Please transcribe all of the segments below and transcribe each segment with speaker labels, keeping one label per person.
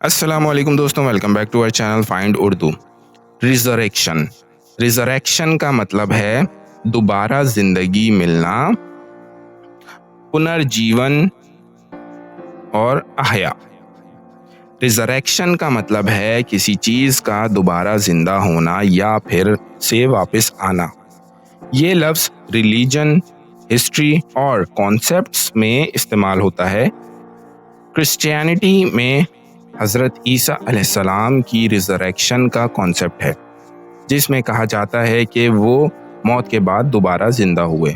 Speaker 1: السلام علیکم دوستوں، welcome back to our channel find Urdu. Resurrection کا مطلب ہے دوبارہ زندگی ملنا، پنرجیون اور احیا۔ ریزریکشن کا مطلب ہے کسی چیز کا دوبارہ زندہ ہونا یا پھر سے واپس آنا۔ یہ لفظ ریلیجن، ہسٹری اور کانسیپٹس میں استعمال ہوتا ہے۔ کرسچینٹی میں حضرت عیسیٰ علیہ السلام کی ریزریکشن کا کانسیپٹ ہے، جس میں کہا جاتا ہے کہ وہ موت کے بعد دوبارہ زندہ ہوئے۔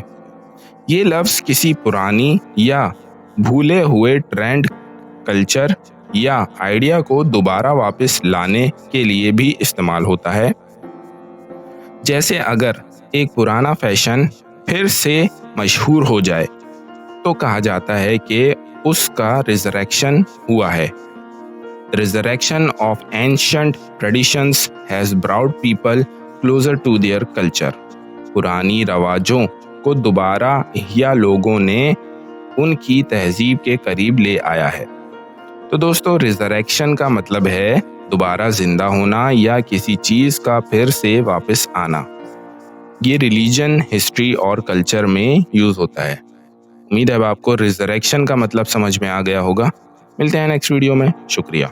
Speaker 1: یہ لفظ کسی پرانی یا بھولے ہوئے ٹرینڈ، کلچر یا آئیڈیا کو دوبارہ واپس لانے کے لیے بھی استعمال ہوتا ہے۔ جیسے اگر ایک پرانا فیشن پھر سے مشہور ہو جائے تو کہا جاتا ہے کہ اس کا ریزریکشن ہوا ہے۔ Resurrection of ancient traditions has brought people closer to their culture۔ پرانی رواجوں کو دوبارہ احیا لوگوں نے ان کی تہذیب کے قریب لے آیا ہے۔ تو دوستو، ریزریکشن کا مطلب ہے دوبارہ زندہ ہونا یا کسی چیز کا پھر سے واپس آنا۔ یہ ریلیجن، ہسٹری اور کلچر میں یوز ہوتا ہے۔ امید ہے اب آپ کو ریزریکشن کا مطلب سمجھ میں آ گیا ہوگا۔ ملتے ہیں نیکسٹ ویڈیو میں۔ شکریہ۔